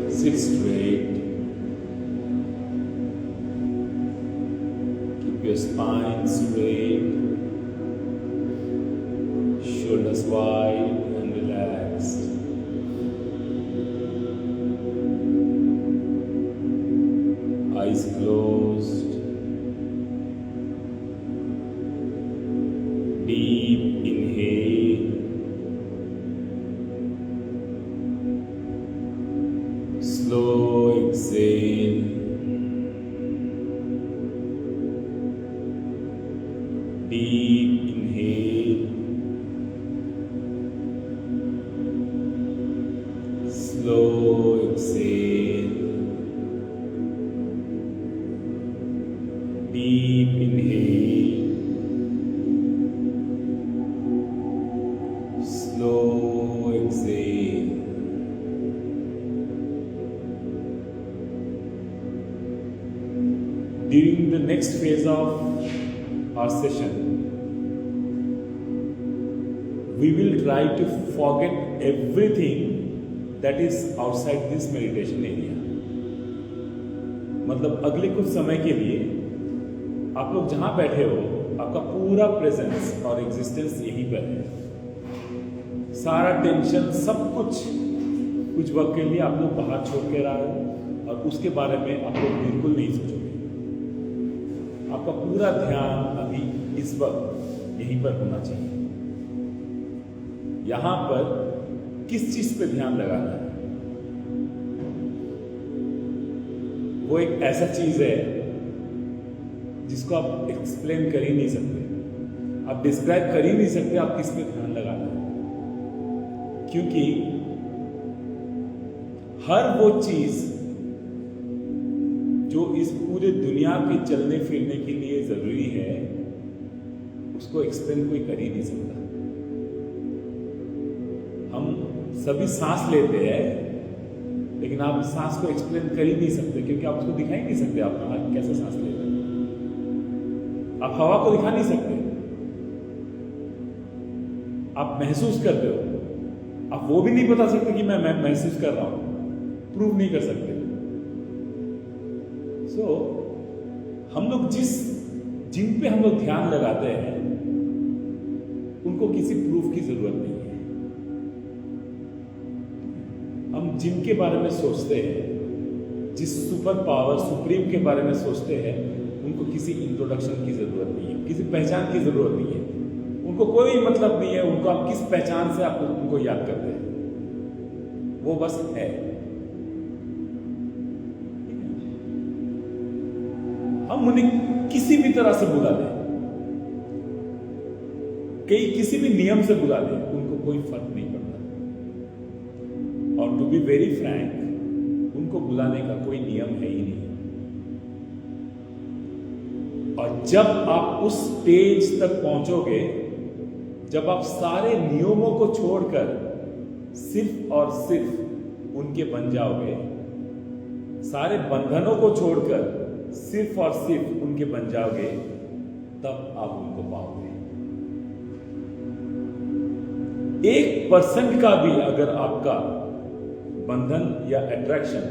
Sit straight. Keep your spine straight. Shoulders wide and relaxed. Eyes closed. Deep inhale. Slow exhale. Deep inhale. Slow exhale. Deep inhale. Slow exhale. During the next phase of our session, we will try to forget everything that is outside this meditation area. मतलब अगले कुछ समय के लिए आप लोग जहां बैठे हो, आपका पूरा प्रेजेंस और एग्जिस्टेंस यहीं पर है। सारा टेंशन, सब कुछ वक्त के लिए आप लोग बाहर छोड़ के रहे हो और उसके बारे में आप लोग बिल्कुल नहीं सोचोगे। आपका पूरा ध्यान अभी इस वक्त यहीं पर होना चाहिए। यहां पर किस चीज पे ध्यान लगाना है? वो एक ऐसा चीज है जिसको आप एक्सप्लेन कर ही नहीं सकते, आप डिस्क्राइब कर ही नहीं सकते आप किस पे ध्यान लगाना है। क्योंकि हर वो चीज जो इस पूरे दुनिया के चलने फिरने के लिए जरूरी है, उसको एक्सप्लेन कोई कर ही नहीं सकता। हम सभी सांस लेते हैं, लेकिन आप सांस को एक्सप्लेन कर ही नहीं सकते, क्योंकि आप उसको दिखा ही नहीं सकते आप कैसे सांस ले रहे हैं। आप हवा को दिखा नहीं सकते, आप महसूस करते हो, आप वो भी नहीं बता सकते कि मैं महसूस कर रहा हूं, प्रूव नहीं कर सकते। हम लोग जिन पे हम लोग ध्यान लगाते हैं, उनको किसी प्रूफ की जरूरत नहीं है। हम जिनके बारे में सोचते हैं, जिस सुपर पावर सुप्रीम के बारे में सोचते हैं, उनको किसी इंट्रोडक्शन की जरूरत नहीं है, किसी पहचान की जरूरत नहीं है। उनको कोई मतलब नहीं है, उनको आप किस पहचान से आप उनको याद करते हैं, वो बस है। हम उन्हें किसी भी तरह से बुला लें, किसी भी नियम से बुला लें, उनको कोई फर्क नहीं पड़ता। और टू बी वेरी फ्रैंक, उनको बुलाने का कोई नियम है ही नहीं। और जब आप उस स्टेज तक पहुंचोगे, जब आप सारे नियमों को छोड़कर सिर्फ और सिर्फ उनके बन जाओगे, सारे बंधनों को छोड़कर सिर्फ और सिर्फ उनके बन जाओगे, तब आप उनको पाओगे। 1% का भी अगर आपका बंधन या अट्रैक्शन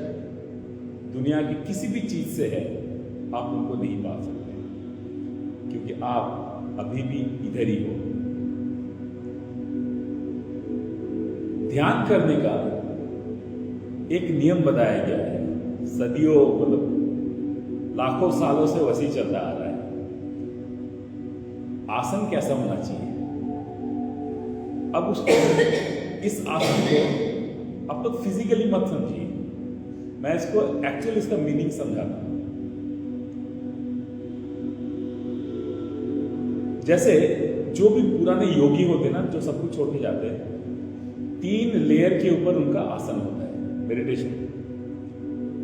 दुनिया की किसी भी चीज से है, आप उनको नहीं पा सकते, क्योंकि आप अभी भी इधर ही हो। ध्यान करने का एक नियम बताया गया है, सदियों मतलब लाखों सालों से वैसे ही चलता आ रहा है। आसन कैसा होना चाहिए? अब उसको, इस आसन को आप लोग फिजिकली मत समझिए, मैं इसको एक्चुअली इसका मीनिंग समझाता हूं। जैसे जो भी पुराने योगी होते ना, जो सब कुछ छोड़ के जाते हैं, 3 लेयर के ऊपर उनका आसन होता है मेडिटेशन।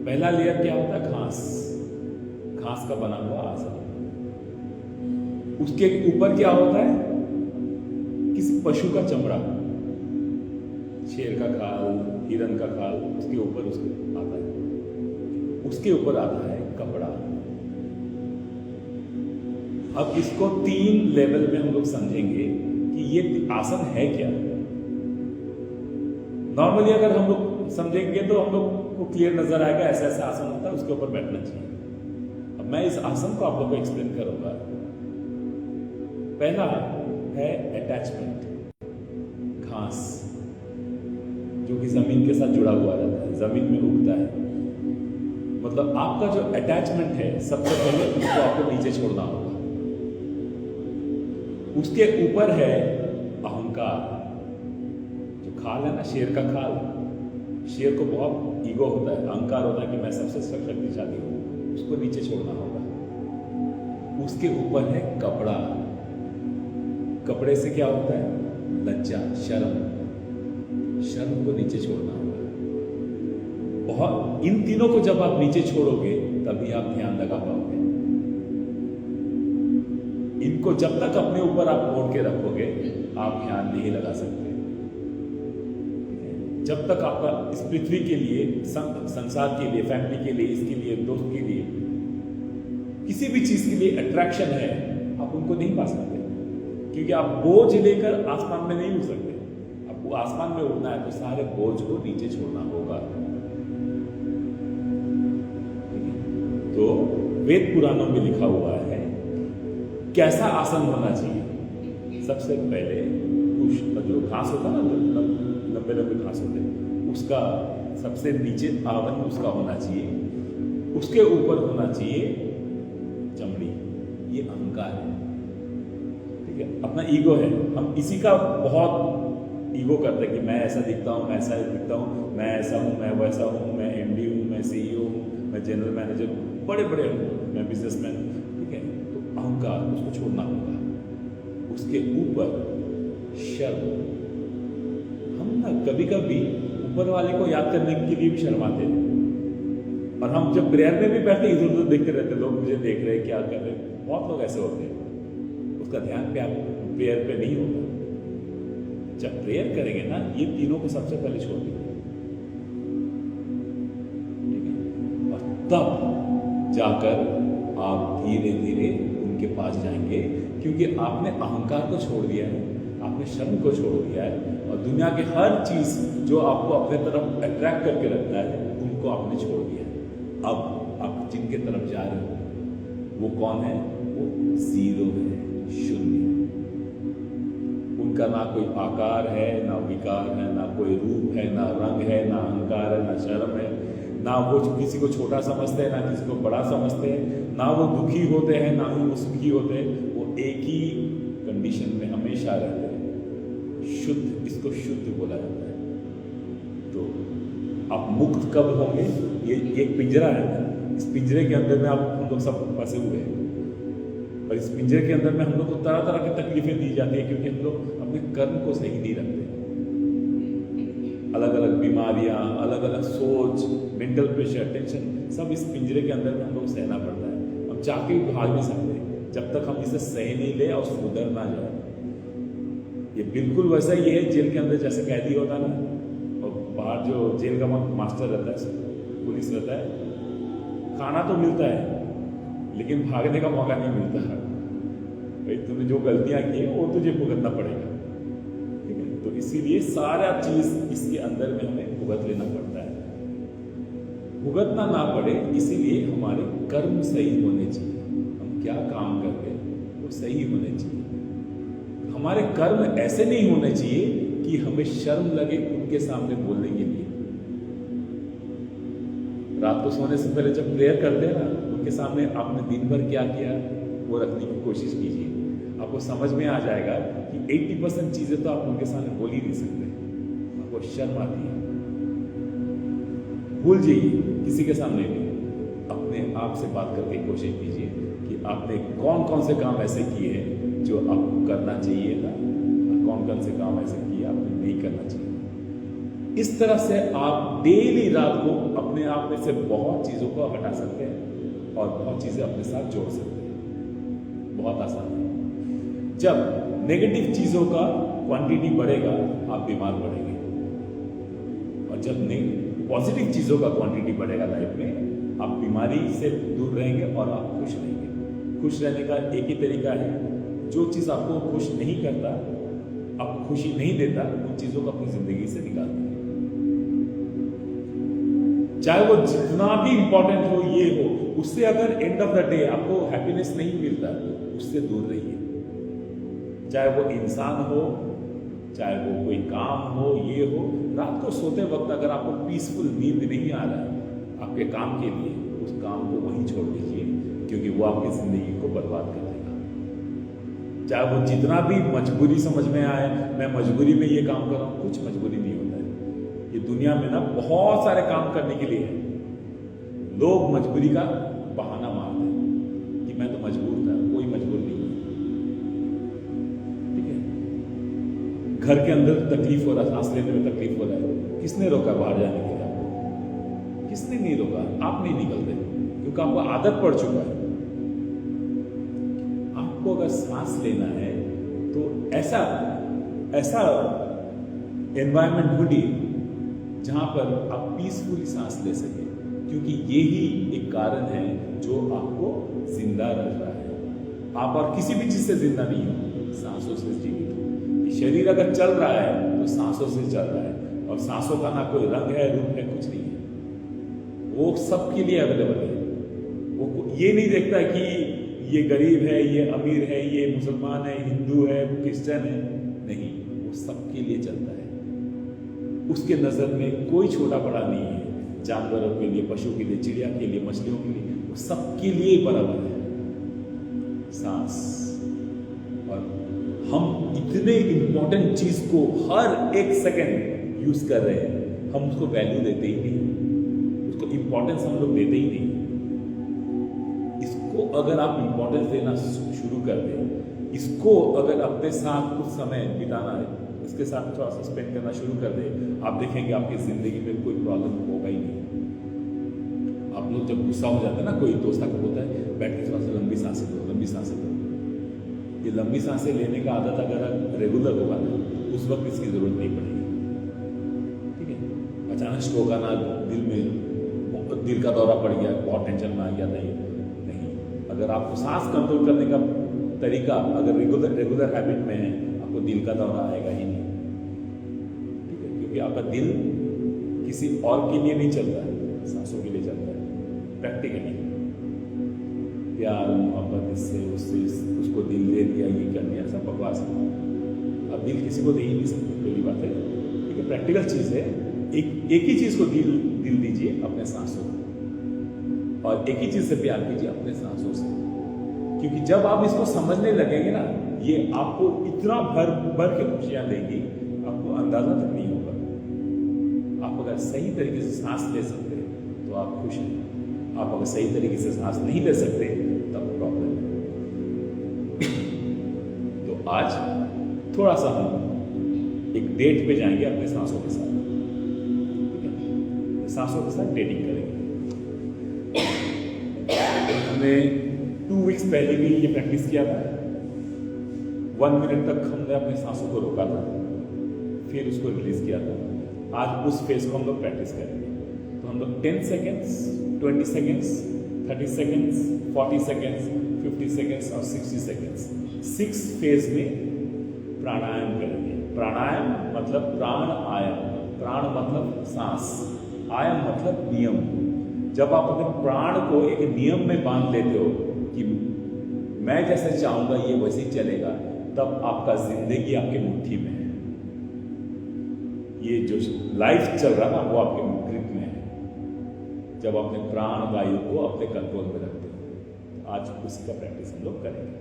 पहला लेयर क्या होता है? घास का बना हुआ आसन। उसके ऊपर क्या होता है? किसी पशु का चमड़ा, शेर का खाल, हिरन का खाल, उसके ऊपर आता है। उसके ऊपर आता है कपड़ा। अब इसको 3 लेवल में हम लोग समझेंगे कि ये आसन है क्या। नॉर्मली अगर हम लोग समझेंगे तो हम लोग को क्लियर नजर आएगा ऐसा ऐसा आसन होता है, उसके ऊपर बैठना चाहिए। अब मैं इस आसन को आप लोग को एक्सप्लेन करूंगा। पहला है अटैचमेंट, घास जो कि जमीन के साथ जुड़ा हुआ रहता है, जमीन में उगता है। मतलब आपका जो अटैचमेंट है सबसे पहले उसको आपको नीचे छोड़ना होगा। उसके ऊपर है अहंकार, जो खाल है ना, शेर का खाल। शेर को बहुत ईगो होता है, अहंकार होता है कि मैं सबसे शक्तिशाली हूं, उसको नीचे छोड़ना होगा। उसके ऊपर है कपड़ा। कपड़े से क्या होता है? लज्जा, शर्म। शर्म को नीचे छोड़ना होगा। बहुत इन तीनों को जब आप नीचे छोड़ोगे तभी आप ध्यान लगा पाओगे। इनको जब तक अपने ऊपर आप मोड़ के रखोगे आप ध्यान नहीं लगा सकते। जब तक आपका इस पृथ्वी के लिए, संसार के लिए, फैमिली के लिए, इसके लिए, दोस्त के लिए, किसी भी चीज के लिए अट्रैक्शन है, आप उनको नहीं पा सकते। क्योंकि आप बोझ लेकर आसमान में नहीं उड़ सकते। आपको आसमान में उड़ना है तो सारे बोझ को नीचे छोड़ना होगा। तो वेद पुराणों में लिखा हुआ है कैसा आसन होना चाहिए। सबसे पहले जो घास होता है ना, लंबे लंबे घास होते हैं, उसका सबसे नीचे आवरण उसका होना चाहिए। उसके ऊपर होना चाहिए चमड़ी। ये अहंकार है, ठीक है, अपना ईगो है। हम इसी का बहुत ईगो करते हैं कि मैं ऐसा दिखता हूँ, मैं ऐसा दिखता हूँ, मैं ऐसा हूँ, मैं वैसा हूँ, मैं एमडी हूँ, मैं सीईओ हूँ, मैं जनरल मैनेजर हूँ, बड़े बड़े हूँ, मैं बिजनेसमैन, ठीक है। तो अहंकार उसको छोड़ना होगा। उसके ऊपर शर्म। हम ना कभी कभी ऊपर वाले को याद करने के लिए भी शर्माते हैं, और हम जब प्रेयर में भी बैठते इधर उधर देखते रहते, लोग मुझे देख रहे हैं, क्या कर रहे हैं। बहुत लोग ऐसे होते हैं, उसका ध्यान पे आप प्रेयर पे नहीं होगा। जब प्रेयर करेंगे ना, ये तीनों को सबसे पहले छोड़ दीजिए, और तब जाकर आप धीरे धीरे उनके पास जाएंगे। क्योंकि आपने अहंकार को छोड़ दिया है, आपने शर्म को छोड़ दिया है, और दुनिया के हर चीज जो आपको अपने तरफ अट्रैक्ट करके रखता है उनको आपने छोड़ दिया है। अब आप जिनके तरफ जा रहे हो वो कौन है? वो जीरो है, शून्य। उनका ना कोई आकार है, ना विकार है, ना कोई रूप है, ना रंग है, ना अहंकार है, ना शर्म है, ना वो किसी को छोटा समझते हैं, ना किसी को बड़ा समझते हैं, ना वो दुखी होते हैं, ना ही वो सुखी होते हैं। वो एक ही कंडीशन में हमेशा रहते हैं, शुद्ध। इसको शुद्ध बोला जाता है। तो आप मुक्त कब होंगे? ये एक पिंजरा है ना, इस पिंजरे के अंदर में आप हम लोग सब फंसे हुए हैं, और इस पिंजरे के अंदर में हम लोग को तरह तरह की तकलीफें दी जाती है, क्योंकि हम लोग अपने कर्म को सही नहीं रखते। अलग अलग बीमारियां, अलग अलग सोच, मेंटल प्रेशर, टेंशन, सब इस पिंजरे के अंदर में हम लोग सहना पड़ता है। हम चाह के भाग नहीं सकते जब तक हम इसे सह नहीं ले और सुधर ना जाए। ये बिल्कुल वैसा ही है जेल के अंदर जैसे कैदी होता है ना, और बाहर जो जेल का मास्टर रहता है, पुलिस रहता है, खाना तो मिलता है लेकिन भागने का मौका नहीं मिलता है। भाई तूने जो गलतियां की वो तुझे भुगतना पड़ेगा, ठीक है। तो इसीलिए सारा चीज इसके अंदर में हमें भुगत लेना पड़ता है। भुगतना ना पड़े इसीलिए हमारे कर्म सही होने चाहिए। हम क्या काम कर रहे हैं वो सही होने चाहिए। हमारे कर्म ऐसे नहीं होने चाहिए कि हमें शर्म लगे उनके सामने बोलने के लिए। रात को सोने से पहले जब प्रेयर करते हैं ना, उनके सामने आपने दिन भर क्या किया वो रखने की कोशिश कीजिए। आपको समझ में आ जाएगा कि 80% चीजें तो आप उनके सामने बोल ही नहीं सकते, आपको शर्म आती है। भूल जाइए किसी के सामने भी, अपने आप से बात करके कोशिश कीजिए कि आपने कौन कौन से काम ऐसे किए हैं जो आपको करना चाहिए था, कौन कौन से काम ऐसे किए आपने नहीं करना चाहिए। इस तरह से आप डेली रात को अपने आप में से बहुत चीजों को हटा सकते हैं और बहुत चीजें अपने साथ जोड़ सकते हैं। बहुत आसान है। जब नेगेटिव चीजों का क्वांटिटी बढ़ेगा आप बीमार पड़ेंगे, और जब पॉजिटिव चीजों का क्वांटिटी बढ़ेगा लाइफ में आप बीमारी से दूर रहेंगे और आप खुश रहेंगे। खुश रहने का एक ही तरीका है, जो चीज आपको खुश नहीं करता, आपको खुशी नहीं देता, उन चीजों को अपनी जिंदगी से निकाल दें। चाहे वो जितना भी इंपॉर्टेंट हो, ये हो, उससे अगर एंड ऑफ द डे आपको हैप्पीनेस नहीं मिलता, उससे दूर रहिए। चाहे वो इंसान हो, चाहे वो कोई काम हो, ये हो, रात को सोते वक्त अगर आपको पीसफुल नींद नहीं आ रहा है आपके काम के लिए, उस काम को वहीं छोड़ दीजिए, क्योंकि वो आपकी जिंदगी को बर्बाद कर देगा। चाहे वो जितना भी मजबूरी समझ में आए, मैं मजबूरी में ये काम कर रहा हूँ, कुछ मजबूरी नहीं होता है। ये दुनिया में ना बहुत सारे काम करने के लिए है। लोग मजबूरी का बहाना मारते हैं कि मैं तो मजबूर था, कोई मजबूर नहीं है। ठीक है, घर के अंदर तकलीफ हो रहा है, सांस लेने में तकलीफ हो रहा है, किसने रोका बाहर जाने के लिए? आपको किसने नहीं रोका? आप नहीं निकलते क्योंकि आपको आदत पड़ चुका है। आपको अगर सांस लेना है तो ऐसा ऐसा एनवायरनमेंट ढूंढिए जहां पर आप पीसफुली सांस ले सके, क्योंकि यही एक कारण है जो आपको जिंदा रख रहा है। आप और किसी भी चीज से जिंदा नहीं हो, सांसों से जीवित हो। शरीर अगर चल रहा है तो सांसों से चल रहा है, और सांसों का ना कोई रंग है, रूप है, कुछ नहीं है। वो सबके लिए अवेलेबल है। वो ये नहीं देखता कि ये गरीब है, ये अमीर है, ये मुसलमान है, हिंदू है, क्रिश्चियन है, नहीं, वो सबके लिए चलता है। उसके नजर में कोई छोटा बड़ा नहीं है। जानवरों के लिए, पशु के लिए, चिड़िया के लिए, मछलियों के लिए, वो सबके लिए बराबर है सांस। और हम इतने इंपॉर्टेंट चीज को हर एक सेकंड यूज कर रहे हैं, हम उसको वैल्यू देते ही नहीं, उसको इंपॉर्टेंस हम लोग देते ही नहीं। इसको अगर आप इंपॉर्टेंस देना शुरू कर दें, इसको अगर अपने साथ कुछ समय बिताना है, इसके साथ थोड़ा सा स्पेंड करना शुरू कर दे, आप देखेंगे आपकी जिंदगी में कोई प्रॉब्लम होगा ही नहीं। आप लोग जब गुस्सा हो जाते हैं ना, कोई दोस्त आपको बोलता है बैठ के थोड़ा सा लंबी सांसें लो, लंबी सांसें लो। ये लंबी सांसें लेने का आदत अगर रेगुलर होगा ना, उस वक्त इसकी जरूरत नहीं पड़ेगी। ठीक है, अचानक स्ट्रोक आना, दिल का दौरा पड़ गया, बहुत टेंशन में आ गया, नहीं। अगर आपको सांस कंट्रोल करने का तरीका अगर रेगुलर हैबिट में है, आपको दिल का दौरा आएगा ही नहीं। ठीक है, क्योंकि आपका दिल किसी और के लिए नहीं चलता है, सांसों के लिए चलता है। प्रैक्टिकली प्यार, मोहब्बत, इससे उससे उसको दिल दे दिया, ये कर दिया, सब बकवास है। अब दिल किसी को दे ही नहीं सकते, पहली बात है। ठीक है, प्रैक्टिकल चीज है। एक ही चीज को दिल दीजिए, अपने सांसों को, और एक ही चीज से प्यार कीजिए, अपने सांसों से। क्योंकि जब आप इसको समझने लगेंगे ना, ये आपको इतना भर के खुशियां देगी, आपको अंदाजा तक नहीं होगा। आप अगर सही तरीके से सांस ले सकते हैं तो आप खुश हैं। आप अगर सही तरीके से सांस नहीं ले सकते तब प्रॉब्लम है। तो आज थोड़ा सा हम एक डेट पे जाएंगे अपने सांसों के साथ। ठीक है, सांसों के साथ डेटिंग करेंगे। हमने 2 वीक्स पहले भी ये प्रैक्टिस किया था। 1 मिनट तक हमने अपने सांसों को रोका था, फिर उसको रिलीज किया था। आज उस फेज को हम लोग प्रैक्टिस करेंगे। तो हम लोग 10 seconds, 20 seconds, 30 seconds, 40 seconds, 50 seconds और 60 सेकेंड्स, 6 फेज में प्राणायाम करेंगे। प्राणायाम मतलब प्राण आयाम, प्राण मतलब सांस, आयाम मतलब नियम। जब आप अपने प्राण को एक नियम में बांध लेते हो कि मैं जैसे चाहूंगा ये वैसे ही चलेगा, तब आपका जिंदगी आपके मुट्ठी में है। ये जो लाइफ चल रहा है ना, वो आपके ग्रिप में है, जब अपने प्राण वायु को अपने कंट्रोल में रखते हो। आज उसी का प्रैक्टिस हम लोग करेंगे।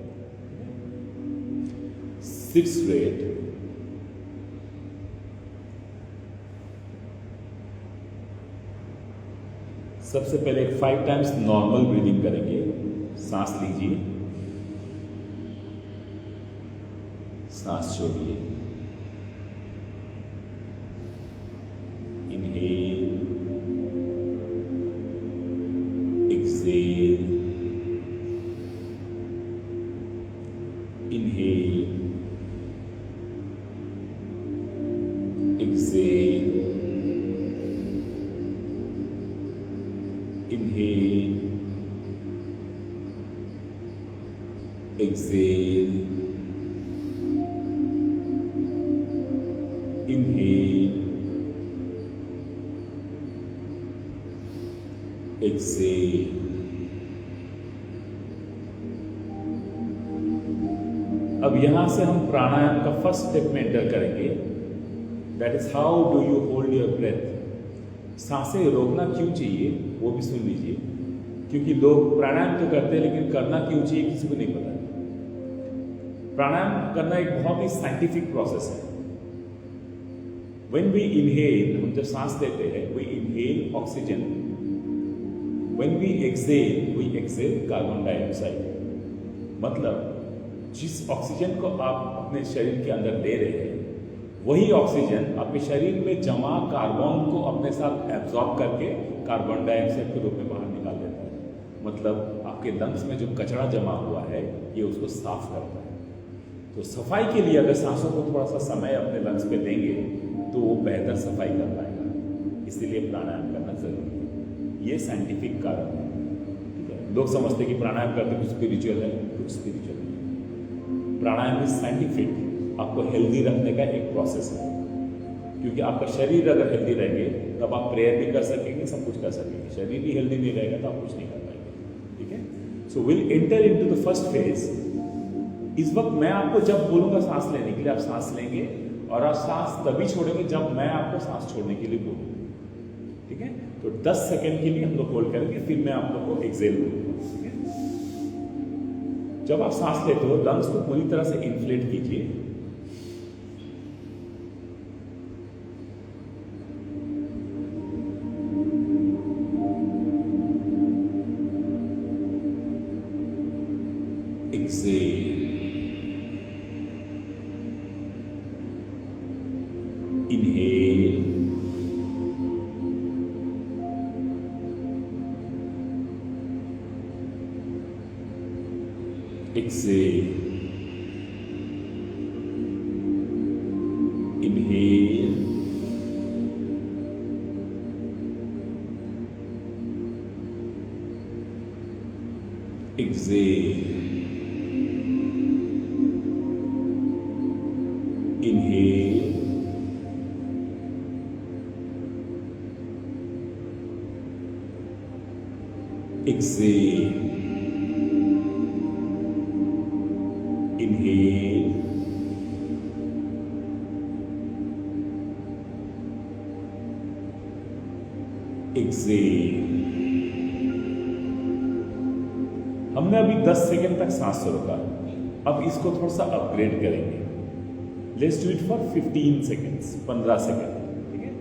सिट स्ट्रेट, सबसे पहले 5 टाइम्स नॉर्मल ब्रीदिंग करेंगे। सांस लीजिए, सांस छोड़िए। Inhale, exhale, inhale, exhale, inhale, exhale, inhale, exhale. अब यहां से हम प्राणायाम का फर्स्ट स्टेप में एंटर करेंगे, that is how do you hold your breath. सांसें रोकना क्यों चाहिए वो भी सुन लीजिए, क्योंकि लोग प्राणायाम तो करते हैं लेकिन करना क्यों चाहिए किसी को नहीं पता। प्राणायाम करना एक बहुत ही साइंटिफिक प्रोसेस है। When we inhale, हम जब सांस लेते हैं, we inhale oxygen. When we exhale carbon dioxide. मतलब जिस ऑक्सीजन को आप अपने शरीर के अंदर ले रहे हैं, वही ऑक्सीजन आपके शरीर में जमा कार्बन को अपने साथ एब्जॉर्ब करके कार्बन डाइऑक्साइड के रूप में बाहर निकाल देता है। मतलब आपके लंग्स में जो कचरा जमा हुआ है, ये उसको साफ करता है। तो सफाई के लिए अगर सांसों को थोड़ा सा समय अपने लंग्स पे देंगे तो वो बेहतर सफाई कर पाएगा। इसीलिए प्राणायाम करना जरूरी है। ये साइंटिफिक कारण है। ठीक है, लोग समझते हैं कि प्राणायाम करते कुछ स्पिरिचुअल है, कुछ स्पिरिचुअल नहीं। प्राणायाम इज साइंटिफिक, आपको हेल्दी रखने का एक प्रोसेस है। क्योंकि आपका शरीर अगर हेल्दी रहेंगे तब आप प्रेयर भी कर सकेंगे, सब कुछ कर सकेंगे। शरीर भी हेल्दी नहीं रहेगा तो आप कुछ नहीं कर पाएंगे। ठीक है, so will enter into the first phase. इस वक्त मैं आपको जब बोलूंगा सांस लेने के लिए, आप सांस लेंगे और आप सांस तभी छोड़ेंगे जब मैं आपको सांस छोड़ने के लिए बोलूंगा। ठीक है, तो 10 सेकंड के लिए हम लोग होल्ड करेंगे, फिर मैं आप लोग को एक्सेल बोलूंगा। ठीक है, जब आप सांस लेते हो लंग्स को पूरी तरह से इन्फ्लेट कीजिए। Exhale, inhale, exhale, inhale, exhale, inhale, exhale, inhale, exhale। हमने अभी 10 सेकंड तक सांस रोका, अब इसको थोड़ा सा अपग्रेड करेंगे। Let's do it for 15 seconds, 15 second. ठीक है,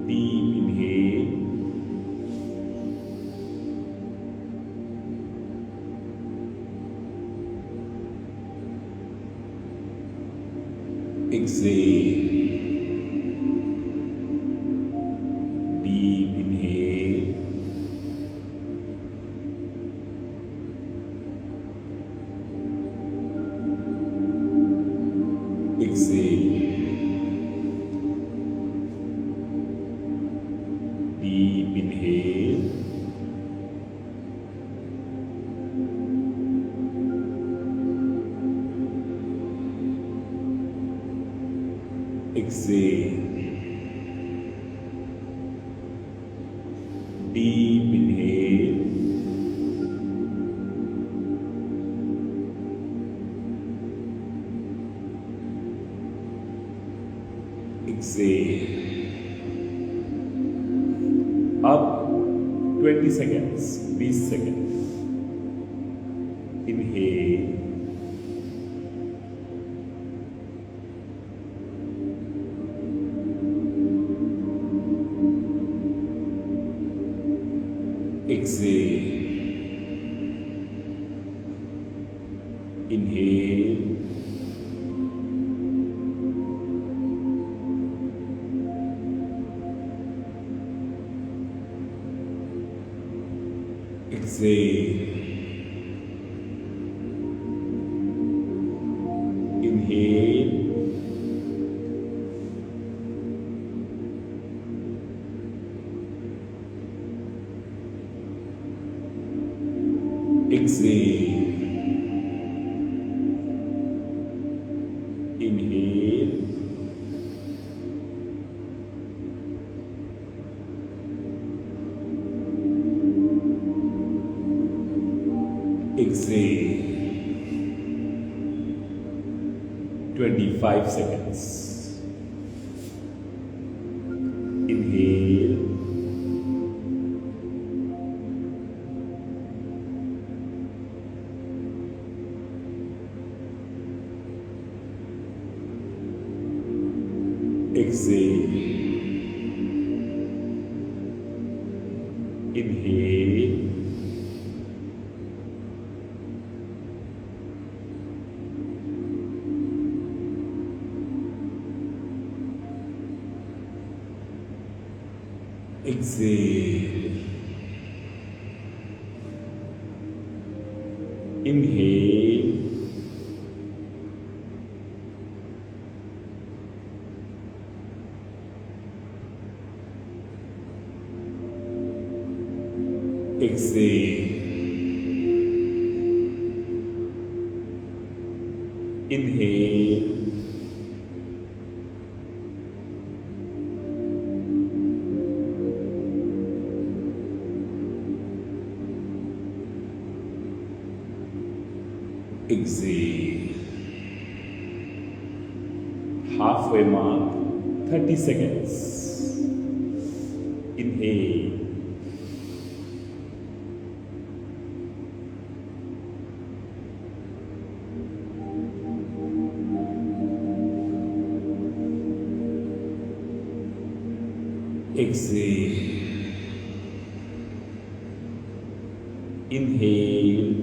deep inhale, exhale, deep inhale, exhale, deep inhale, exhale, deep inhale, exhale। अब 20 seconds, 20 second. Inhale, exhale, inhale, exhale, inhale, exhale, inhale, exhale, 25 seconds. Inhale, exhale, inhale, exhale, inhale, exhale, inhale, exhale. Halfway mark, 30 seconds. Inhale, exhale, inhale,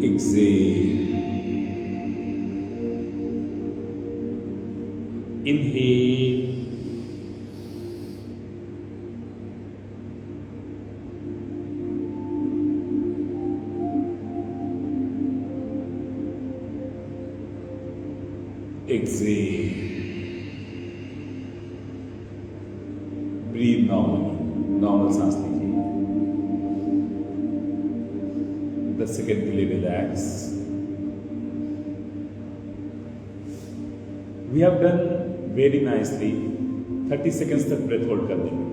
exhale, inhale, exhale. Breathe normally, normal सांस लीजिए. 10 second के लिए relax. We have done very nicely. 30 seconds तक breath hold कर देंगे.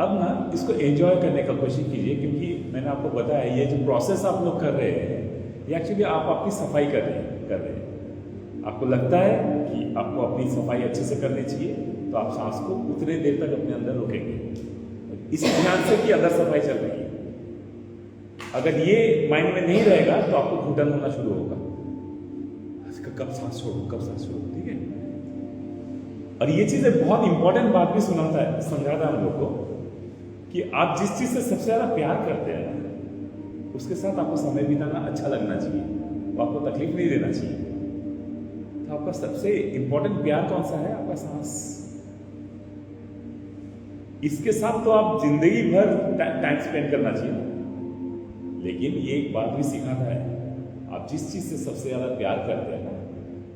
अब ना इसको एंजॉय करने का कोशिश कीजिए, क्योंकि मैंने आपको बताया ये जो प्रोसेस आप लोग कर रहे हैं ये एक्चुअली आप अपनी सफाई कर रहे हैं. आपको लगता है कि आपको अपनी सफाई अच्छे से करनी चाहिए, तो आप सांस को उतने देर तक अपने अंदर रोकेंगे, इस ध्यान से कि अंदर सफाई चल रही है. अगर ये माइंड में नहीं रहेगा तो आपको घुटन होना शुरू होगा. कब सांस छोड़ो, कब सांस छोड़ो. ठीक है. और ये चीजें बहुत इंपॉर्टेंट बात भी समझाता है हम लोग को कि आप जिस चीज से सबसे ज्यादा प्यार करते हैं उसके साथ आपको समय बिताना अच्छा लगना चाहिए, वो आपको तकलीफ नहीं देना चाहिए. तो आपका सबसे इंपॉर्टेंट प्यार कौन सा है? आपका सांस. इसके साथ तो आप जिंदगी भर टाइम स्पेंड करना चाहिए. लेकिन ये एक बात भी सिखाता है, आप जिस चीज से सबसे ज्यादा प्यार करते हैं ना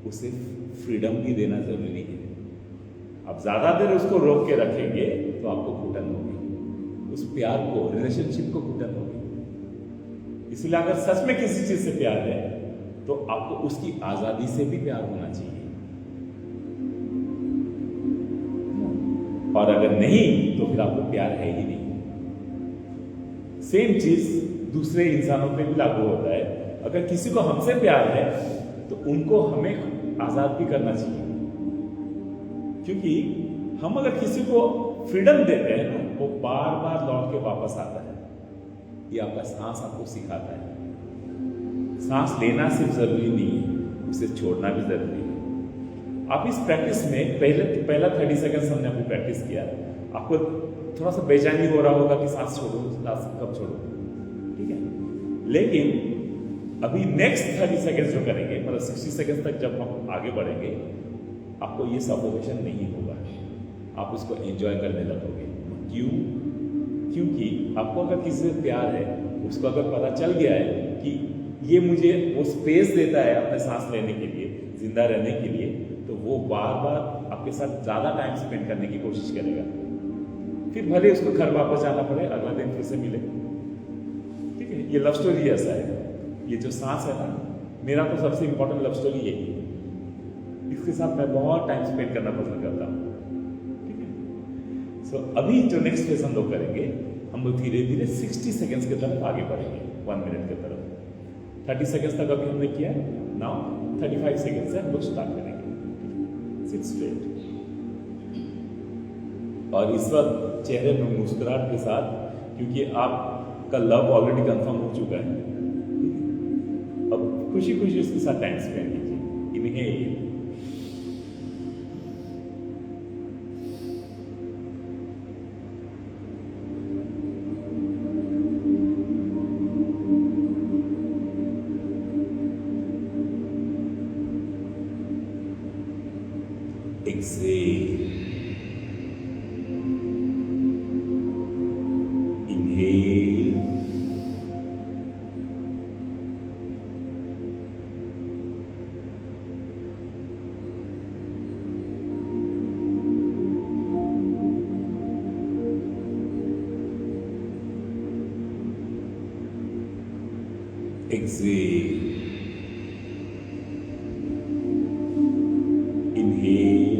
उसे फ्रीडम भी देना जरूरी है. आप ज्यादा देर उसको रोक के रखेंगे तो आपको घुटन होगी, उस प्यार को, रिलेशनशिप को घुटन होगी. इसलिए अगर सच में किसी चीज से प्यार है तो आपको उसकी आजादी से भी प्यार होना चाहिए. और अगर नहीं तो फिर आपको प्यार है ही नहीं. सेम चीज दूसरे इंसानों पे भी लागू होता है. अगर किसी को हमसे प्यार है तो उनको हमें आजाद भी करना चाहिए, क्योंकि हम अगर किसी को फ्रीडम देते हैं ना वो बार बार लौट के वापस आता है. ये आपका सांस आपको सिखाता है. सांस लेना सिर्फ जरूरी नहीं है, उसे छोड़ना भी जरूरी है. आप इस प्रैक्टिस में पहला 30 सेकंड हमने अभी प्रैक्टिस किया, आपको थोड़ा सा बेचैनी हो रहा होगा कि सांस छोड़ो, सांस कब छोड़ो. ठीक है. लेकिन अभी नेक्स्ट 30 सेकंड जो करेंगे, मतलब 60 सेकंड तक जब हम आगे बढ़ेंगे, आपको ये सफोकेशन नहीं होगा. आप उसको एंजॉय करने लगोगे. क्यों? क्योंकि आपको अगर किसी से प्यार है, उसको अगर पता चल गया है कि ये मुझे वो स्पेस देता है अपने सांस लेने के लिए, जिंदा रहने के लिए, तो वो बार बार आपके साथ ज्यादा टाइम स्पेंड करने की कोशिश करेगा. फिर भले उसको घर वापस जाना पड़े, अगला दिन फिर से मिले. ठीक है. ये लव स्टोरी ऐसा है. ये जो सांस है ना, मेरा तो सबसे इंपॉर्टेंट लव स्टोरी यही है, इसके साथ मैं बहुत टाइम स्पेंड करना पसंद करता हूँ। ठीक है, सो अभी जो नेक्स्ट फेज हम लोग करेंगे, हम लोग धीरे धीरे 60 सेकेंड्स की तरफ आगे बढ़ेंगे, 1 मिनट की तरफ। 30 सेकेंड्स तक अभी हमने किया है, नाउ 35 सेकेंड से हम लोग स्टार्ट करेंगे। सिट स्ट्रेट, और इस वक्त चेहरे में मुस्कुराहट के साथ, क्योंकि आपका लव ऑलरेडी कंफर्म हो चुका है, अब खुशी खुशी उसके साथ टाइम स्पेंड कीजिए। Inhale, exhale, inhale, exhale, inhale,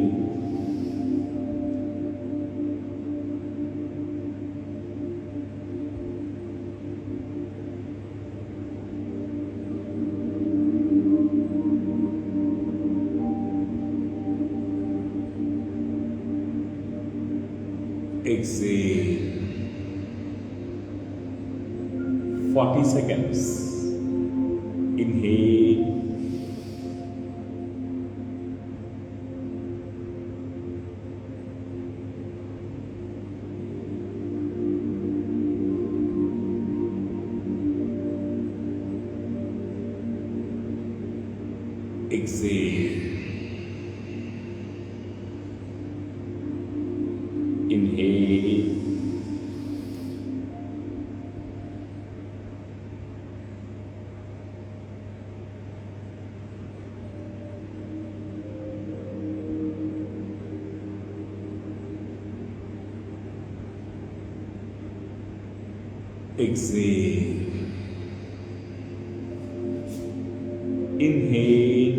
exhale. 40 seconds. Inhale, exhale, inhale, exhale, inhale,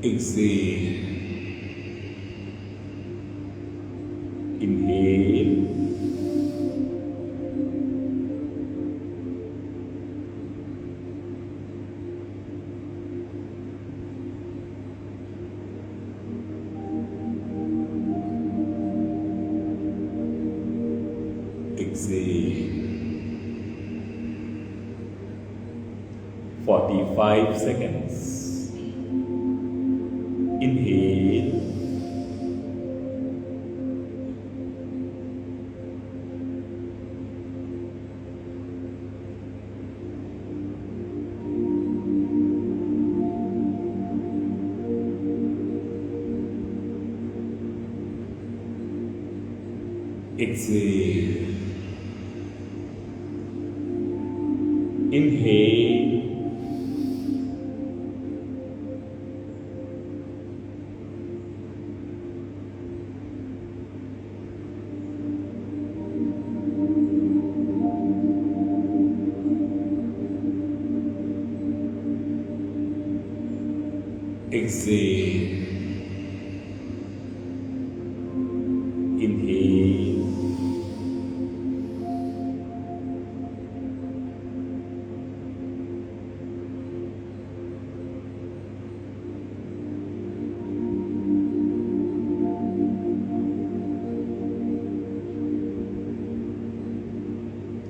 exhale, inhale, exhale. 45 seconds. Inhale, exhale, inhale, exhale, inhale,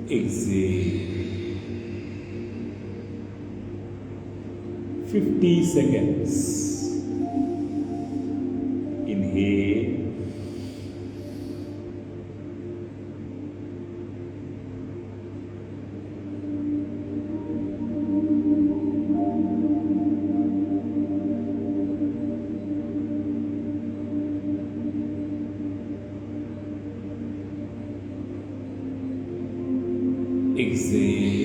exhale. 50 seconds. Inhale, exhale,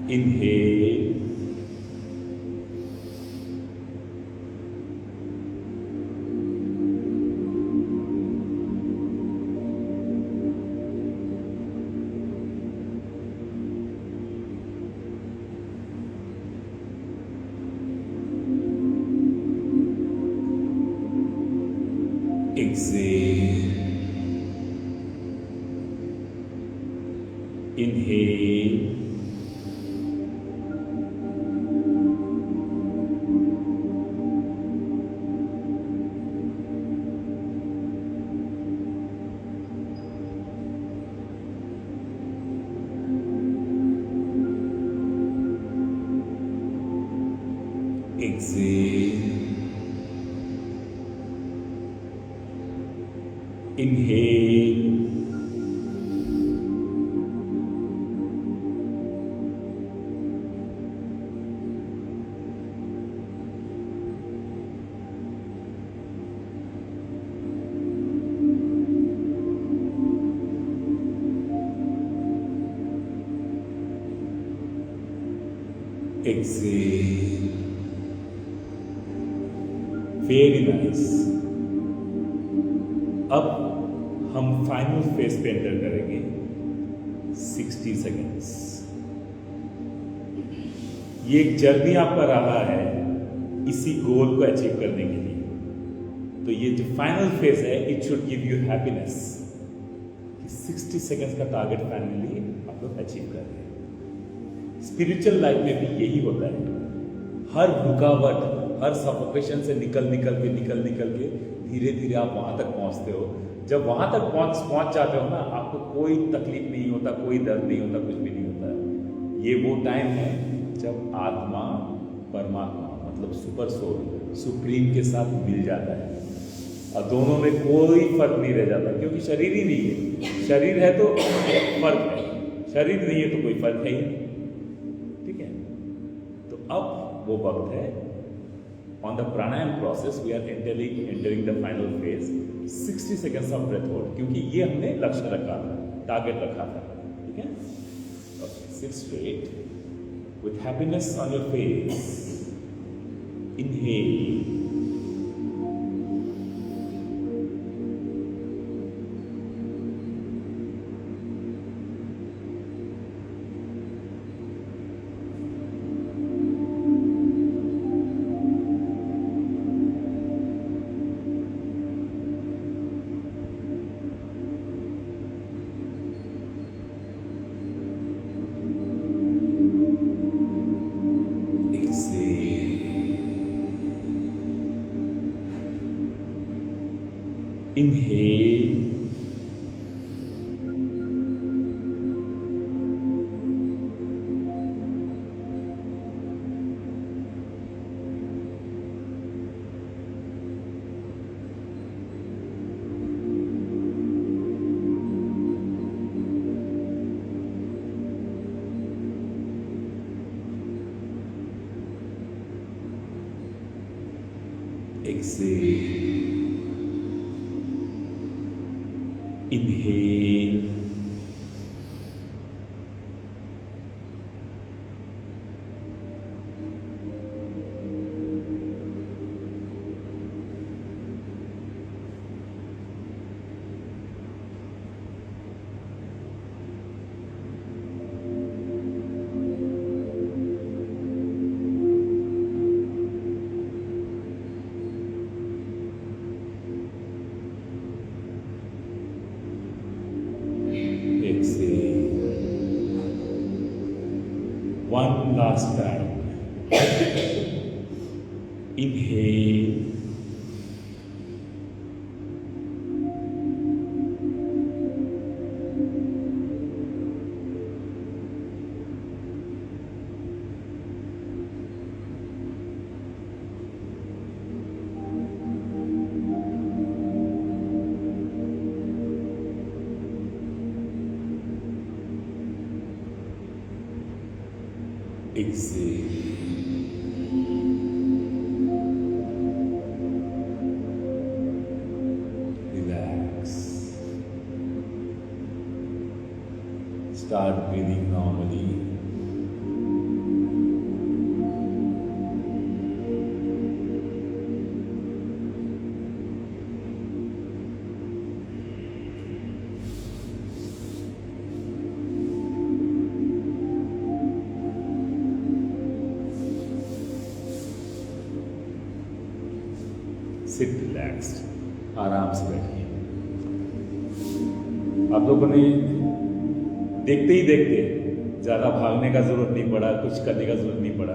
Inhale. Exhale. Inhale. Exhale. Inhale. Exhale. Very nice. अब हम final phase पे enter करेंगे 60 seconds. ये एक journey आपका रहा है इसी गोल को अचीव करने के लिए। तो ये जो फाइनल फेज है it should give you happiness कि 60 सेकेंड्स का टारगेट फाइनली आप लोग अचीव कर रहे हैं। स्पिरिचुअल लाइफ में भी यही होता है। हर रुकावट, हर सफोकेशन से निकल के धीरे धीरे आप वहां तक पहुंचते हो। जब वहां तक पहुंच जाते हो ना, आपको कोई तकलीफ नहीं होता, कोई दर्द नहीं होता, कुछ भी नहीं होता। ये वो टाइम है जब आत्मा परमात्मा मतलब सुपर सोल सुप्रीम के साथ मिल जाता है और दोनों में कोई फर्क नहीं रह जाता, क्योंकि शरीर ही नहीं है। शरीर है तो फर्क है, शरीर नहीं है तो कोई फर्क है ही नहीं। ठीक है, तो अब वो वक्त है। On the pranayam process, we are entering the final phase. 60 seconds of breath hold, क्योंकि ये हमने लक्ष्य रखा था, टारगेट रखा था। ठीक है, okay, sit straight with happiness on your face. Inhale. Inhale. Exhale. Inhale. One last time. Inhale. Exhale. Relax. Start breathing normally. Sit relaxed, आराम से बैठिए। आप लोगों ने देखते ही देखते, ज़्यादा भागने का ज़रूरत नहीं पड़ा, कुछ करने का ज़रूरत नहीं पड़ा।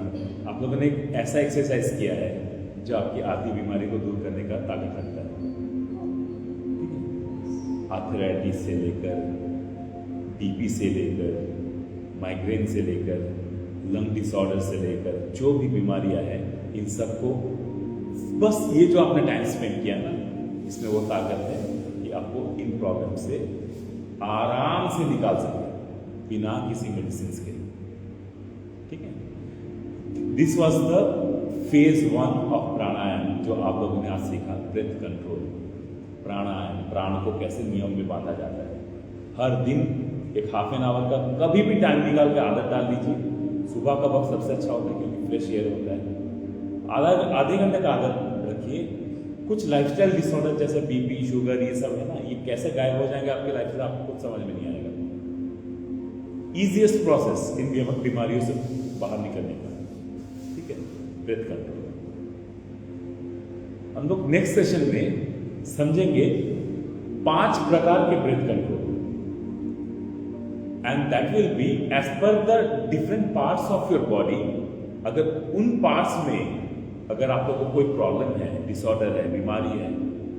आप लोगों ने एक ऐसा एक्सरसाइज किया है जो आपकी आधी बीमारी को दूर करने का ताकत रखता है। आर्थराइटिस से लेकर, टीबी से लेकर, माइग्रेन से लेकर, लंग डिसऑर्डर से लेकर, जो भी बीमारियां हैं, इन सबको बस ये जो आपने टाइम स्पेंड किया ना, इसमें वो ताकत है कि आपको इन प्रॉब्लम से आराम से निकाल सके बिना किसी मेडिसिन के। ठीक है, this was the phase 1 of pranayama जो आप लोगों ने आज सीखा, ब्रेथ कंट्रोल। प्राणायाम, प्राण को कैसे नियम में बांधा जाता है। हर दिन एक हाफ एन आवर का कभी भी टाइम निकाल के आदत डाल दीजिए। सुबह का वक्त सबसे अच्छा होता है क्योंकि फ्रेश एयर होता है। आधे घंटे का आदत रखिए। कुछ लाइफस्टाइल डिसऑर्डर जैसे बीपी, शुगर, ये सब है ना, ये कैसे गायब हो जाएंगे आपकी लाइफ से, आपको कुछ समझ में नहीं आएगा। ईजिएस्ट प्रोसेस इन बीमारियों से बाहर निकलने का, ठीक है, ब्रेथ कंट्रोल। हम लोग नेक्स्ट सेशन में समझेंगे 5 प्रकार के breath control, and that will be as per the different parts of your body. अगर उन पार्ट्स में अगर आप लोग को कोई प्रॉब्लम है, डिसऑर्डर है, बीमारी है,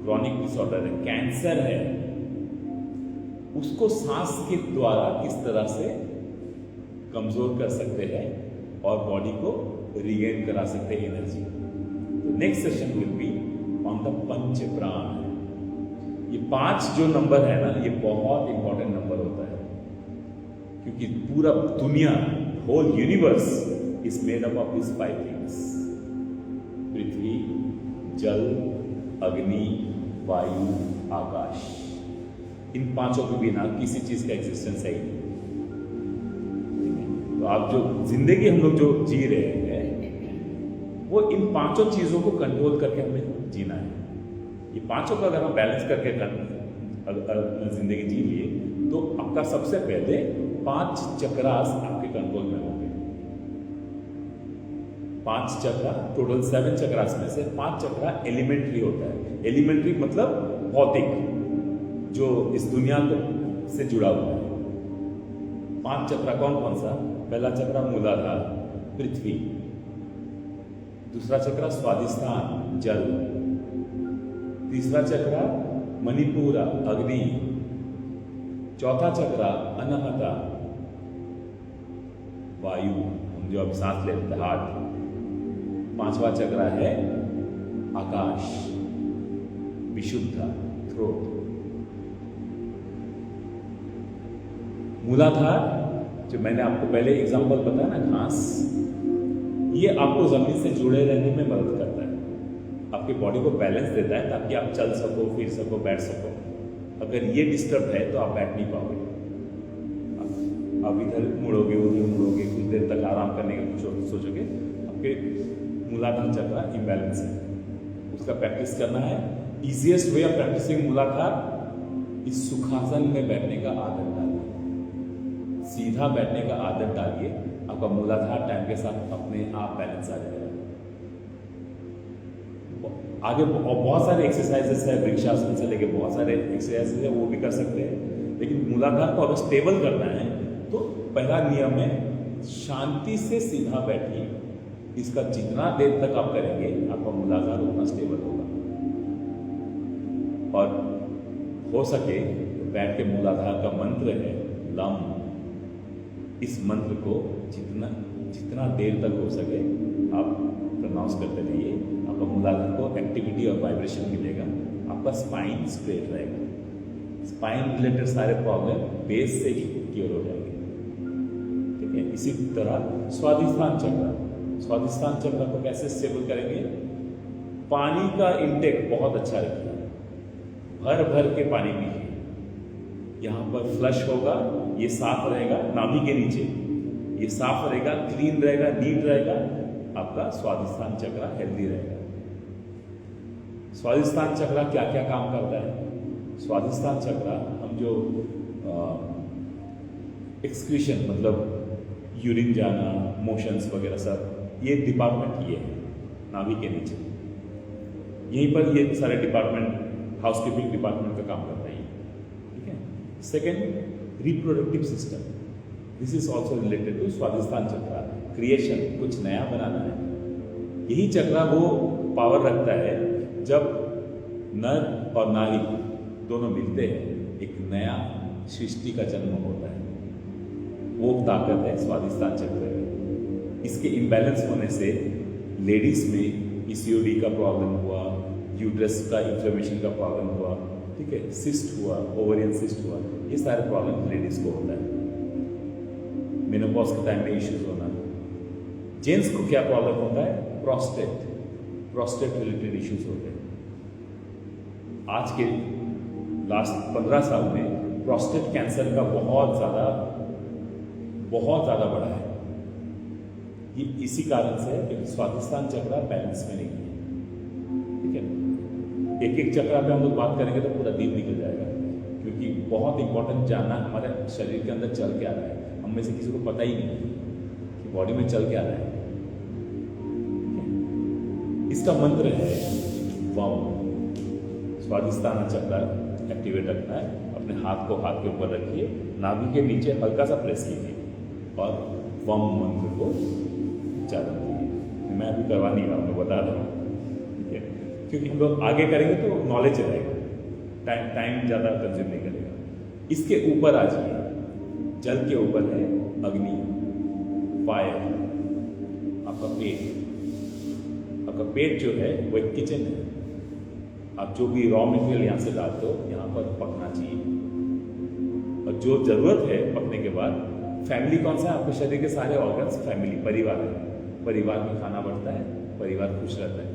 क्रॉनिक डिसऑर्डर है, कैंसर है, उसको सांस के द्वारा किस तरह से कमजोर कर सकते हैं और बॉडी को रिगेन करा सकते हैं एनर्जी। तो next session will be on the Panch Pran. ये 5 जो नंबर है ना, ये बहुत इंपॉर्टेंट नंबर होता है क्योंकि पूरा दुनिया, whole universe is made up of this 5 things: prithvi, jal, agni, वायु, आकाश। इन 5 के बिना किसी चीज का एग्जिस्टेंस है ही नहीं। तो आप जो जिंदगी हम लोग जो जी रहे हैं, वो इन 5 चीजों को कंट्रोल करके हमें जीना है। ये 5 को अगर हम बैलेंस करके जिंदगी जी लिए तो आपका सबसे पहले 5 चक्रास आपके कंट्रोल में होंगे। 5 चक्रा, टोटल 7 चक्रास में से 5 चक्रा एलिमेंट्री होता है। एलिमेंट्री मतलब भौतिक, जो इस दुनिया को से जुड़ा हुआ है। 5 चक्रा कौन कौन सा? पहला चक्रा मूलाधार, पृथ्वी। दूसरा चक्रा स्वादिष्ठान, जल। तीसरा चक्रा मणिपुरा, अग्नि। चौथा चक्रा अनाहता, वायु, हम जो अब सांस लेते हैं, हार्ट। 5वां चक्रा है आकाश, विशुद्धा, थ्रोट। मूलाधार, जो मैंने आपको पहले एग्जांपल बताया ना, घास, ये आपको जमीन से जुड़े रहने में मदद करता है, आपकी बॉडी को बैलेंस देता है ताकि आप चल सको, फिर सको, बैठ सको। अगर ये डिस्टर्ब है तो आप बैठ नहीं पाओगे। आप इधर मुड़ोगे, उधर मुड़ोगे, कुछ देर तक आराम करने का सोचोगे, आपके मूलाधार चक्र इम्बैलेंस है। उसका प्रैक्टिस करना है। इजीएस्ट वे ऑफ प्रैक्टिसिंग मूलाधार इस सुखासन में बैठने का आदत डालिए। सीधा बैठने का आदत डालिए, आपका मूलाधार टाइम के साथ अपने आप बैलेंस आ जाएगा। आगे बहुत सारे एक्सरसाइजेस है, वृक्षासन से लेके बहुत सारे एक्सरसाइजेस है, वो भी कर सकते हैं। लेकिन मूलाधार को अगर स्टेबल करना है तो पहला नियम है शांति से सीधा बैठिए। इसका जितना देर तक आप करेंगे आपका मूलाधार उतना स्टेबल होगा। और हो सके तो बैठ के मूलाधार का मंत्र है लम। इस मंत्र को जितना देर तक हो सके आप प्रोनाउंस करते रहिए। आपका मूलाधार को एक्टिविटी और वाइब्रेशन मिलेगा, आपका स्पाइन स्ट्रेट रहेगा। स्पाइन रिलेटेड सारे प्रॉब्लम बेस से ही क्योर हो जाएंगे। ठीक है, इसी तरह स्वादिष्ठान चक्र। स्वादिष्ठान चक्र को कैसे स्टेबल करेंगे? पानी का इंटेक बहुत अच्छा रखिए, भर भर के पानी पीजिए। यहाँ पर फ्लश होगा, ये साफ रहेगा, नाभि के नीचे ये साफ रहेगा, क्लीन रहेगा, नीट रहेगा, आपका स्वादिष्ठान चक्र हेल्दी रहेगा। स्वादिष्ठान चक्र क्या क्या काम करता है? स्वादिष्ठान चक्र हम जो एक्सक्रीशन मतलब यूरिन जाना, मोशंस वगैरह सब, ये डिपार्टमेंट ये है नाभि के नीचे। यहीं पर ये सारे डिपार्टमेंट, हाउसकीपिंग डिपार्टमेंट का काम करता है, ठीक है। Second, reproductive system, this is also related to Swadhisthana chakra, creation, कुछ नया बनाना है। यही चक्र वो पावर रखता है जब नर और नारी दोनों मिलते हैं, एक नया सृष्टि का जन्म होता है। वो ताकत है स्वादिष्टान चक्र में। इसके इम्बैलेंस होने से लेडीज में पीसीओडी का प्रॉब्लम हुआ, यूट्रस का इन्फ्लेमेशन का प्रॉब्लम हुआ, ठीक है, सिस्ट हुआ, ओवरियन सिस्ट हुआ, ये सारे प्रॉब्लम लेडीज को होता है। मेनोपॉज के टाइम में इश्यूज होना। जेंट्स को क्या प्रॉब्लम होता है? प्रोस्टेट रिलेटेड इश्यूज होते हैं। आज के लास्ट 15 साल में प्रोस्टेट कैंसर का बहुत ज़्यादा बढ़ा है। ये इसी कारण से है कि स्वादिष्टान चक्र बैलेंस में नहीं है, ठीक है। एक चक्र पे हम लोग बात करेंगे तो पूरा दिन निकल जाएगा, क्योंकि बहुत इंपॉर्टेंट जानना हमारे शरीर के अंदर चल क्या रहा है। हम में से किसी को पता ही नहीं कि बॉडी में चल क्या रहा है। इसका मंत्र है वम। स्वादिष्टान चक्र एक्टिवेट रखना है। अपने हाथ को हाथ के ऊपर रखिए, नाभि के नीचे हल्का सा प्रेस कीजिए और वम मंत्र को उच्चारण कीजिए। मैं अभी करवा नहीं रहा हूँ, मैं बता रहा हूँ, ठीक है, क्योंकि हम लोग आगे करेंगे तो नॉलेज रहेगा, टाइम ज़्यादा कंज्यूम नहीं करेगा। इसके ऊपर आ जाइए, जल के ऊपर है अग्नि, फायर, आपका पेट। आपका पेट जो है वो एक किचन है। आप जो भी रॉ मटेरियल यहाँ से डालते हो यहाँ पर पकना चाहिए, और जो जरूरत है पकने के बाद, फैमिली कौन सा है? आपके शरीर के सारे ऑर्गन्स फैमिली, परिवार है। परिवार में खाना बढ़ता है, परिवार खुश रहता है।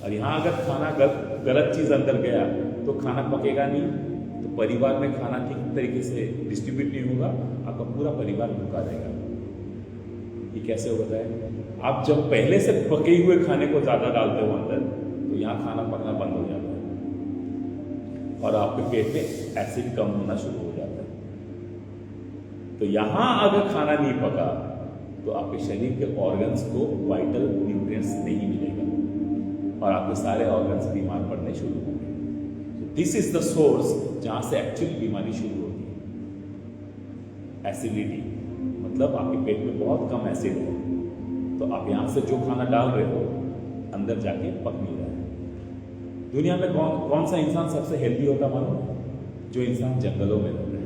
और यहाँ अगर खाना गलत चीज़ अंदर गया तो खाना पकेगा नहीं, तो परिवार में खाना ठीक तरीके से डिस्ट्रीब्यूट नहीं होगा, आपका पूरा परिवार भूखा रहेगा। ये कैसे होता है? आप जब पहले से पके हुए खाने को ज़्यादा डालते हो अंदर, तो यहाँ खाना पकना बंद हो जाता है और आपके पेट में एसिड कम होना शुरू हो जाता है। तो यहाँ अगर खाना नहीं पका तो आपके शरीर के ऑर्गन्स को वाइटल न्यूट्रिएंट्स नहीं मिलेगा और आपके सारे ऑर्गन्स बीमार पड़ने शुरू होंगे। दिस इज द सोर्स जहाँ से एक्चुअली बीमारी शुरू होती है। एसिडिटी मतलब आपके पेट में बहुत कम एसिड है, तो आप यहाँ से जो खाना डाल रहे हो अंदर जाके पक नहीं रहा है। दुनिया में कौन सा इंसान सबसे हेल्दी होता मालूम? जो इंसान जंगलों में रहता है,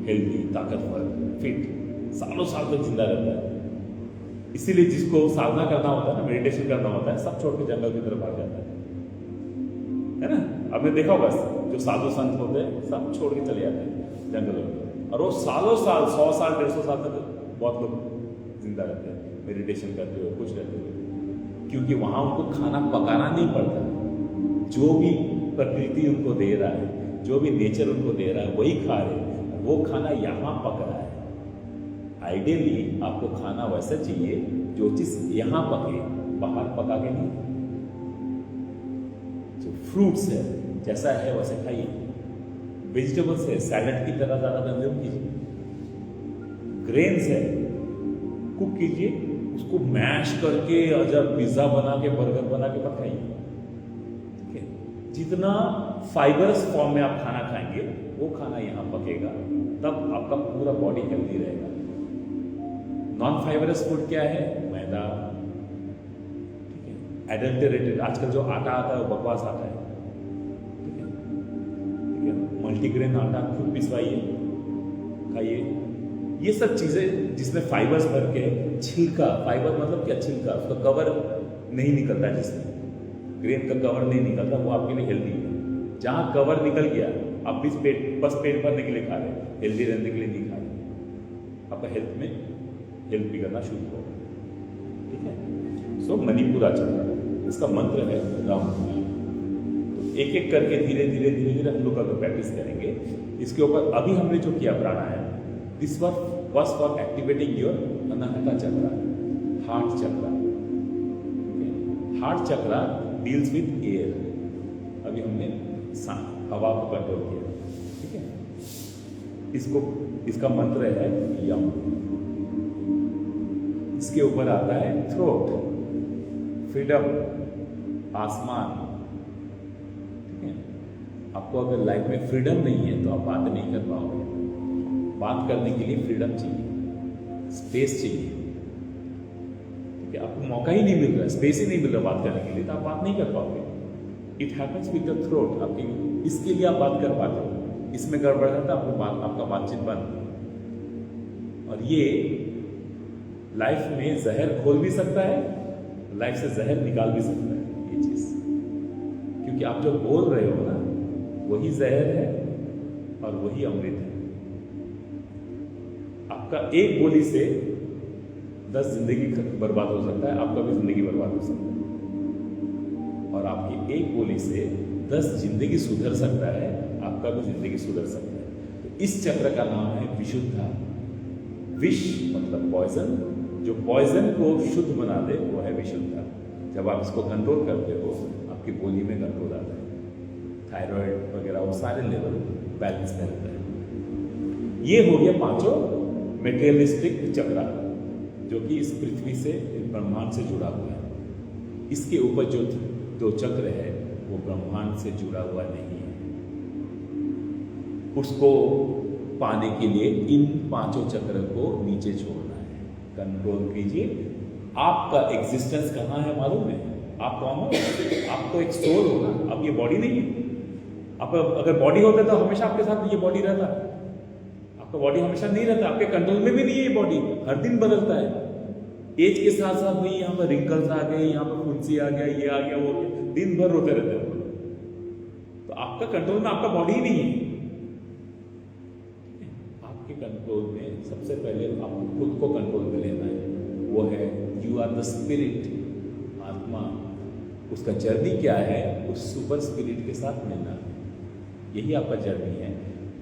हेल्दी, ताकतवर, फिट, सालों साल तक जिंदा रहता है। इसीलिए जिसको साधना करना होता है ना, मेडिटेशन करना होता है, सब छोड़ के जंगल की तरफ आ जाता है ना। आपने देखा होगा जो साधु संत होते हैं सब छोड़ के चले जाते हैं जंगलों में, और वो सालों साल, 100 साल 150 साल तक बहुत लोग जिंदा रहते हैं, मेडिटेशन करते हुए, खुश रहते हुए, क्योंकि वहाँ उनको खाना पकाना नहीं पड़ता। जो भी प्रकृति उनको दे रहा है, जो भी नेचर उनको दे रहा है, वही खा रहे हैं। वो खाना यहाँ पक रहा है। आइडियली आपको खाना वैसा चाहिए जो चीज़ यहाँ पके, बाहर पका के नहीं। जो फ्रूट्स है जैसा है वैसे खाइए, वेजिटेबल्स है सैलड की तरह ज़्यादा कंज्यूम कीजिए, ग्रेन्स है कुक कीजिए, उसको मैश करके अजब पिज्जा बना के, बर्गर बना के मत खाइए, ठीक है। जितना फाइबरस फॉर्म में आप खाना खाएंगे वो खाना यहाँ पकेगा, तब आपका पूरा बॉडी हेल्दी रहेगा। नॉन फाइबरस फूड क्या है? मैदा, ठीक है, एडल्टरेटेड, आजकल जो आटा आता है वो बकवास आटा है, ठीक है, मल्टीग्रेन आटा खुद पिसवाइए, खाइए। ये सब चीज़ें जिसमें फाइबर्स भर के, छिलका, फाइबर मतलब क्या? छिलका, उसका कवर नहीं निकलता है, जिसमें ग्रेन का कवर नहीं निकलता, वो आपके लिए हेल्दी है। जहाँ कवर निकल गया, आप बस पेट भरने के लिए खा रहे हैं, हेल्दी रहने के लिए नहीं खा रहे, आपका हेल्थ बिगड़ना शुरू होगा, ठीक है। सो मणिपुर आचरण, इसका मंत्र है राम। तो एक एक करके धीरे धीरे धीरे धीरे हम लोग अगर प्रैक्टिस करेंगे इसके ऊपर, अभी हमने जो किया प्राणायाम, this was for activating your Anahata chakra, heart chakra. Okay? Heart chakra deals with air. अभी हमने हवा को कंट्रोल किया, ठीक है। इसका मंत्र है यम। इसके ऊपर आता है थ्रोट, फ्रीडम, आसमान। ठीक है, आपको अगर लाइफ में फ्रीडम नहीं है तो आप बात नहीं कर पाओगे। बात करने के लिए फ्रीडम चाहिए, स्पेस चाहिए। ठीक है, आपको मौका ही नहीं मिल रहा, स्पेस ही नहीं मिल रहा बात करने के लिए, तो आप बात नहीं कर पाओगे। It happens with the throat. आपकी इसके लिए आप बात कर पाते हो, इसमें गड़बड़ जाता है आपका बातचीत बंद। और ये लाइफ में जहर खोल भी सकता है, लाइफ से जहर निकाल भी सकता है ये चीज, क्योंकि आप जो बोल रहे हो ना वही जहर है और वही अमृत है। आपका एक बोली से 10 जिंदगी बर्बाद हो सकता है, आपका भी जिंदगी बर्बाद हो सकता है। और आपकी एक बोली से 10 जिंदगी सुधर सकता है, आपका भी जिंदगी सुधर सकता है। तो इस चक्र का नाम है विशुद्धा। विष मतलब पॉइजन, जो पॉइजन को शुद्ध बना दे वो है विशुद्धा। जब आप इसको कंट्रोल करते हो आपकी बोली में कंट्रोल आता है, थायराइड वगैरह वो सारे लेवल बैलेंस में रहता है। ये हो गया पांचों मेटेरियलिस्टिक चक्र, जो कि इस पृथ्वी से, इस ब्रह्मांड से जुड़ा हुआ है। इसके ऊपर जो दो चक्र है वो ब्रह्मांड से जुड़ा हुआ नहीं है। उसको पाने के लिए इन पांचों चक्र को नीचे छोड़ना है, कंट्रोल कीजिए। आपका एग्जिस्टेंस कहाँ है मालूम है? आप कौन हो? आप तो एक सोल हो ना, अब ये बॉडी नहीं है। आप अगर बॉडी होता तो हमेशा आपके साथ ये बॉडी रहता। आपका बॉडी हमेशा नहीं रहता, आपके कंट्रोल में भी नहीं है। ये बॉडी हर दिन बदलता है। एज के साथ साथ भाई यहाँ पर रिंकल्स आ गए, यहाँ पर फुंसी आ गया, ये आ गया, वो आ गया, दिन भर रोते रहते हो। तो आपका कंट्रोल में आपका बॉडी ही नहीं है। आपके कंट्रोल में सबसे पहले आपको खुद को कंट्रोल में लेना है, वो है यू आर द स्पिरिट, आत्मा। उसका जर्नी क्या है? उस सुपर स्पिरिट के साथ मिलना है। यही आपका जर्नी है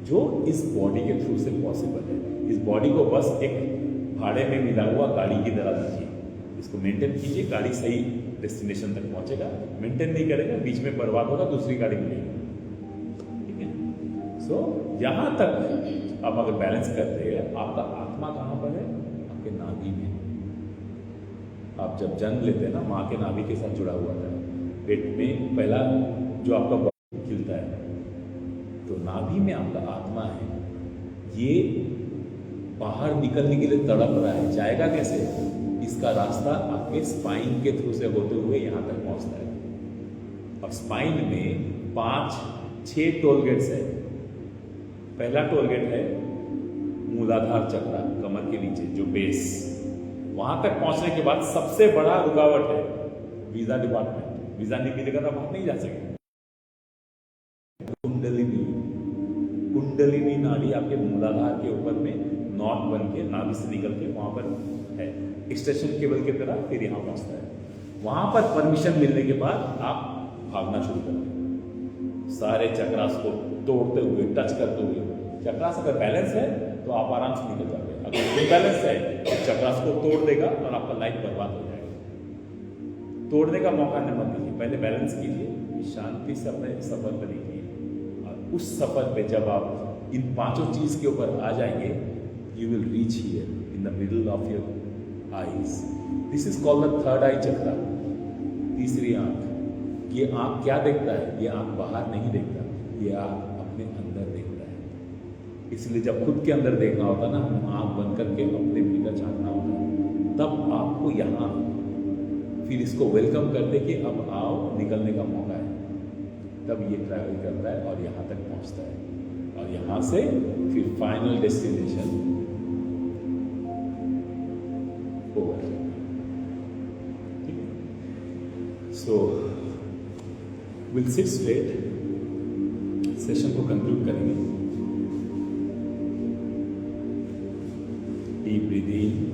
जो इस बॉडी के थ्रू से पॉसिबल है। इस बॉडी को बस एक भाड़े में मिला हुआ गाड़ी की तरह दीजिए, इसको मेंटेन कीजिए, गाड़ी सही डेस्टिनेशन तक पहुंचेगा। मेंटेन नहीं करेगा, बीच में बर्बाद होगा, दूसरी गाड़ी मिलेगी। ठीक है, सो यहां तक आप अगर बैलेंस करते हैं, आपका आत्मा कहां पर है? आपके नाभि में। आप जब जन्म लेते हैं ना, माँ के नाभि के साथ जुड़ा हुआ था। पेट में पहला जो आपका बॉडी खिलता है, तो नाभि में आपका आत्मा है। ये बाहर निकलने के लिए तड़प रहा है, जाएगा कैसे? इसका रास्ता आपके स्पाइन के थ्रू से होते हुए यहाँ तक पहुँचता है। और स्पाइन में 5-6 टोल गेट्स है। पहला टोल गेट है मूलाधार चक्र, कमर के नीचे जो बेस, वहां तक पहुंचने के बाद सबसे बड़ा रुकावट है वीजा डिपार्टमेंट। वीजा नहीं मिलेगा तो आप नहीं जा सकते। कुंडलिनी नाड़ी आपके मूलाधार के ऊपर में नॉट बन के नाभि से निकल के वहां पर है, एक्सटेंशन केबल की तरह फिर यहाँ पहुंचता है। वहां पर परमिशन मिलने के बाद आप भागना शुरू करते हैं, सारे चक्रास को तोड़ते हुए, टच करते हुए। चक्रास अगर बैलेंस है तो आप आराम से निकल जाते हैं, अगर इम्बैलेंस है तो चक्रास को तोड़ देगा और आपका लाइफ बर्बाद हो जाएगा। तोड़ने का मौका न मत दीजिए, पहले बैलेंस कीजिए, शांति से अपने सफर पर निकलिए। और उस सफर पे जब आप इन पांचों चीज के ऊपर आ जाएंगे, you will reach here in the middle of your eyes. This is called the third eye chakra, तीसरी आंख। ये आंख क्या देखता है? ये आंख बाहर नहीं देखता, ये आंख अपने अंदर देखता है। इसलिए जब खुद के अंदर देखना होता है ना, आंख बंद करके अपने भीतर झांकना होता है, तब आपको यहाँ फिर इसको वेलकम करते कि अब आओ, निकलने का मौका है। तब ये ट्रैवल करता है और यहाँ तक पहुँचता है, और यहाँ से फिर final destination over. So will sit straight, session को कंक्लूड करेंगे। Deep breathing,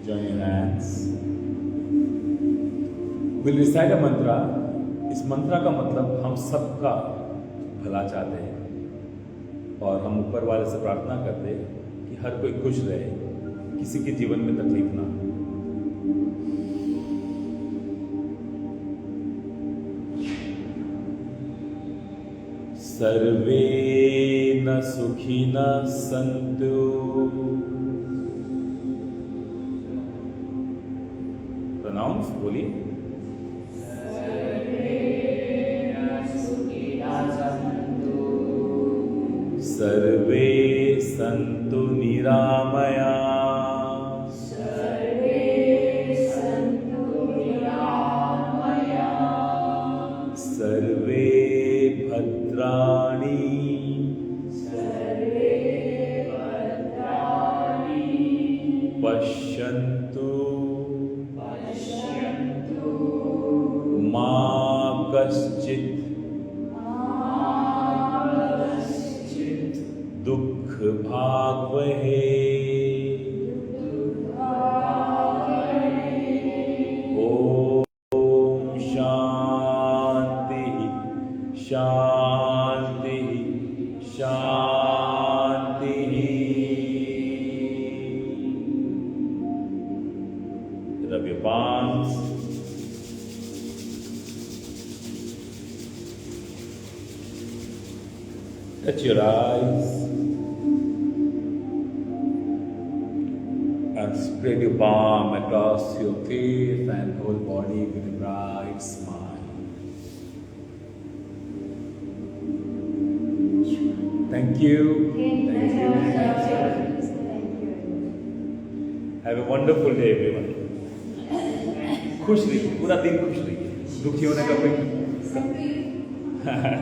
join your hands. We'll recite a mantra इस मंत्रा का मतलब हम सबका भला चाहते हैं और हम ऊपर वाले से प्रार्थना करते हैं कि हर कोई खुश रहे, किसी के जीवन में तकलीफ ना हो। सर्वे न सुखिनः सन्तु। प्रोनाउंस बोलिए। सर्वे सन्तु निरामया। सर्वे भद्राणि पश्यन्तु मा कश्चित् दुःख भाग् वहे। ओम शांति शांति शांति। Rub your palms. Touch your eyes and spread your palm across your face and whole body with a bright smile. Thank you. Thank you. Have a wonderful day, everyone. खुश रहिए, पूरा दिन खुश रहिए, दुखी होने का कोई।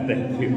Thank you.